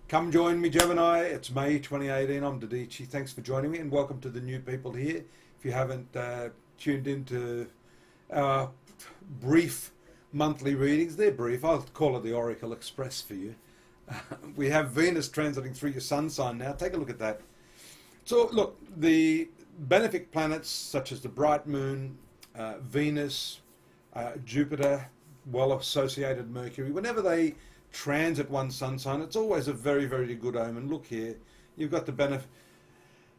Come join me, Gemini. It's May 2018. I'm Dadhichi. Thanks for joining me and welcome to the new people here. If you haven't tuned into our brief monthly readings, they're brief. I'll call it the Oracle Express for you. We have Venus transiting through your sun sign now. Take a look at that. So look, the benefic planets such as the bright moon, Venus, Jupiter, well associated Mercury, whenever they transit one sun sign, it's always a very, very good omen. Look here, you've got the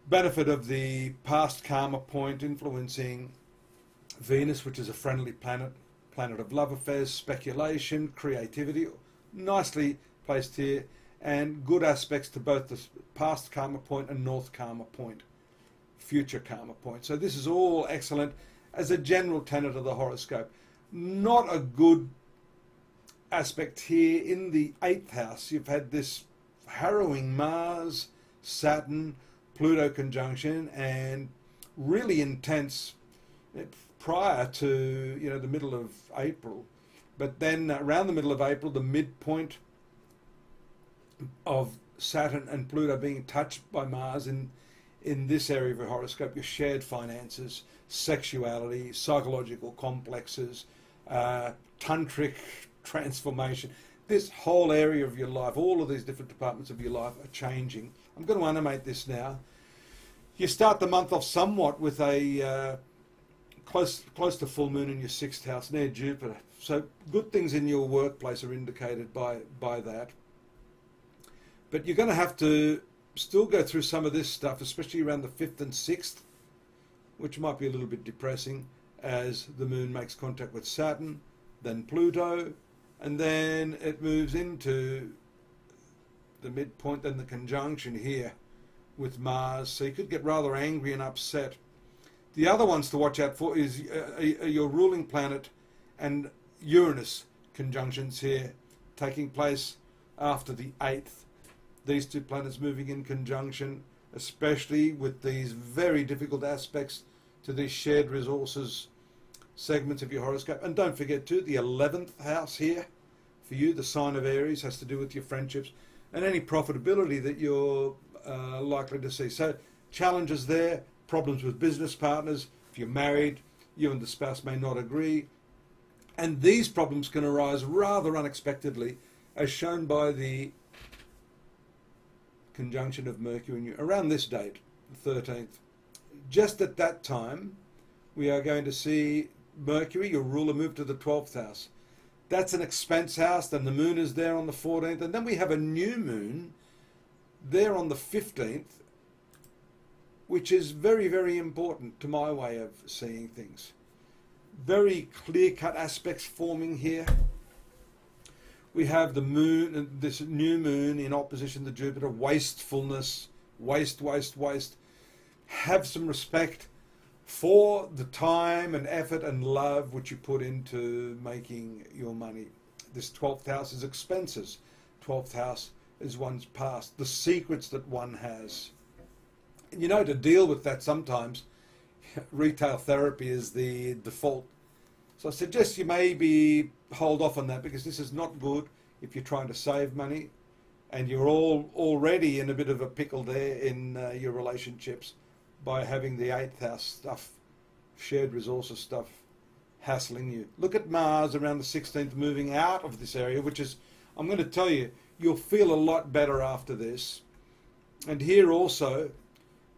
benefit of the past karma point influencing Venus, which is a friendly planet of love affairs, speculation, creativity, nicely placed here, and good aspects to both the past karma point and north karma point, future karma point. So this is all excellent as a general tenet of the horoscope. Not a good aspect here in the 8th house. You've had this harrowing Mars, Saturn, Pluto conjunction, and really intense prior to the middle of April. But then around the middle of April, the midpoint of Saturn and Pluto being touched by Mars in this area of your horoscope, your shared finances, sexuality, psychological complexes, tantric transformation. This whole area of your life, all of these different departments of your life are changing. I'm going to animate this now. You start the month off somewhat with a close to full moon in your 6th house near Jupiter. So good things in your workplace are indicated by that. But you're going to have to still go through some of this stuff, especially around the 5th and 6th, which might be a little bit depressing as the moon makes contact with Saturn, then Pluto, and then it moves into the midpoint, then the conjunction here with Mars. So you could get rather angry and upset. The other ones to watch out for is your ruling planet and Uranus conjunctions here taking place after the 8th. These two planets moving in conjunction, especially with these very difficult aspects to these shared resources segments of your horoscope. And don't forget too, the 11th house here for you, the sign of Aries, has to do with your friendships and any profitability that you're likely to see. So challenges there, problems with business partners. If you're married, you and the spouse may not agree. And these problems can arise rather unexpectedly, as shown by the conjunction of Mercury and you around this date, the 13th. Just at that time, we are going to see Mercury, your ruler, move to the 12th house. That's an expense house. Then the moon is there on the 14th. And then we have a new moon there on the 15th, which is very, very important to my way of seeing things. Very clear-cut aspects forming here. We have the moon, this new moon in opposition to Jupiter, wastefulness, waste. Have some respect for the time and effort and love which you put into making your money. This 12th house is expenses. 12th house is one's past, the secrets that one has. And to deal with that sometimes, retail therapy is the default. So I suggest you maybe hold off on that, because this is not good if you're trying to save money and you're already in a bit of a pickle there in your relationships by having the 8th house stuff, shared resources stuff, hassling you. Look at Mars around the 16th moving out of this area, which is, I'm going to tell you, you'll feel a lot better after this. And here also,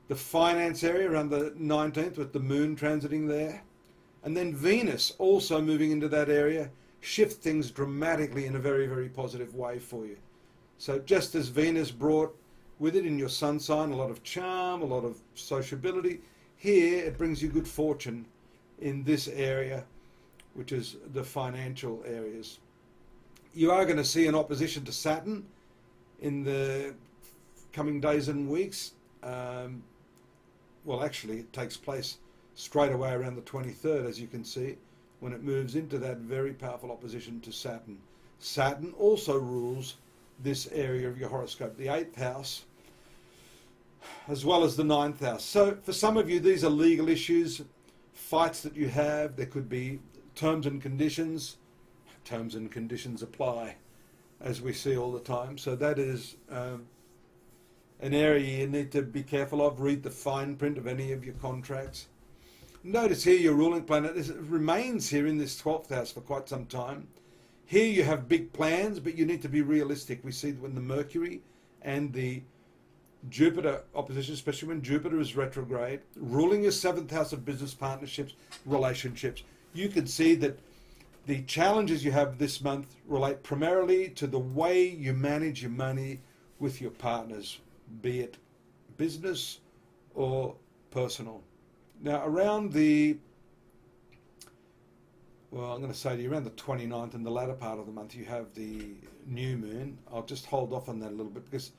the finance area around the 19th with the moon transiting there. And then Venus also moving into that area, shift things dramatically in a very, very positive way for you. So just as Venus brought with it in your sun sign a lot of charm, a lot of sociability, here it brings you good fortune in this area, which is the financial areas. You are going to see an opposition to Saturn in the coming days and weeks. Well, actually, it takes place straight away around the 23rd, as you can see, when it moves into that very powerful opposition to Saturn. Saturn also rules this area of your horoscope, the 8th house, as well as the 9th house. So for some of you, these are legal issues, fights that you have. There could be terms and conditions. Terms and conditions apply. as we see all the time. So that is an area you need to be careful of. Read the fine print of any of your contracts. Notice here your ruling planet remains here in this 12th house for quite some time. Here you have big plans, but you need to be realistic. We see when the Mercury and the Jupiter opposition, especially when Jupiter is retrograde, ruling your 7th house of business partnerships, relationships, you can see that the challenges you have this month relate primarily to the way you manage your money with your partners, be it business or personal. Now, around the, well, I'm going to say to you, around the 29th and the latter part of the month, you have the new moon. I'll just hold off on that a little bit because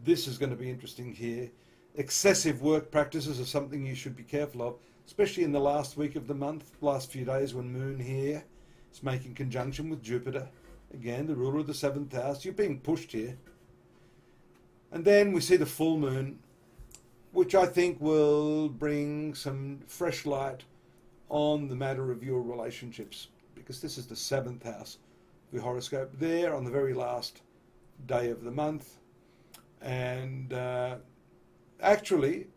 this is going to be interesting here. Excessive work practices are something you should be careful of, especially in the last week of the month, last few days when moon here is making conjunction with Jupiter. Again, the ruler of the 7th house. You're being pushed here. And then we see the full moon, which I think will bring some fresh light on the matter of your relationships, because this is the 7th house of your horoscope there on the very last day of the month. And actually,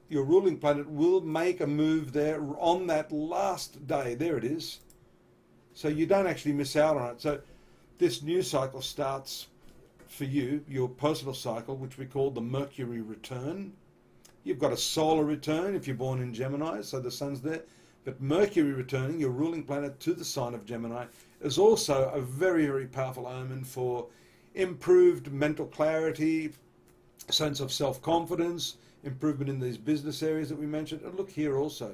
your ruling planet will make a move there on that last day. There it is. So you don't actually miss out on it. So this new cycle starts for you, your personal cycle, which we call the Mercury return. You've got a solar return if you're born in Gemini, so the sun's there. But Mercury returning, your ruling planet, to the sign of Gemini is also a very, very powerful omen for improved mental clarity, sense of self-confidence, improvement in these business areas that we mentioned. And look here also,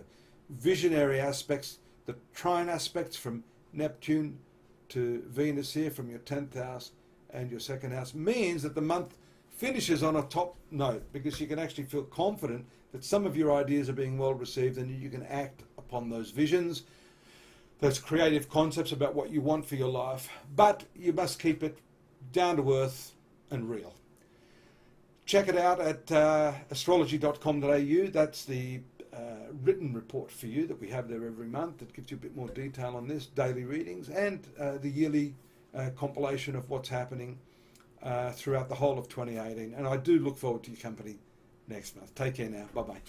visionary aspects, the trine aspects from Neptune to Venus here from your 10th house and your 2nd house means that the month finishes on a top note, because you can actually feel confident that some of your ideas are being well received and you can act upon those visions, those creative concepts about what you want for your life. But you must keep it down to earth and real. Check it out at astrology.com.au. That's the written report for you that we have there every month that gives you a bit more detail on this, daily readings, and the yearly compilation of what's happening throughout the whole of 2018. And I do look forward to your company next month. Take care now. Bye-bye.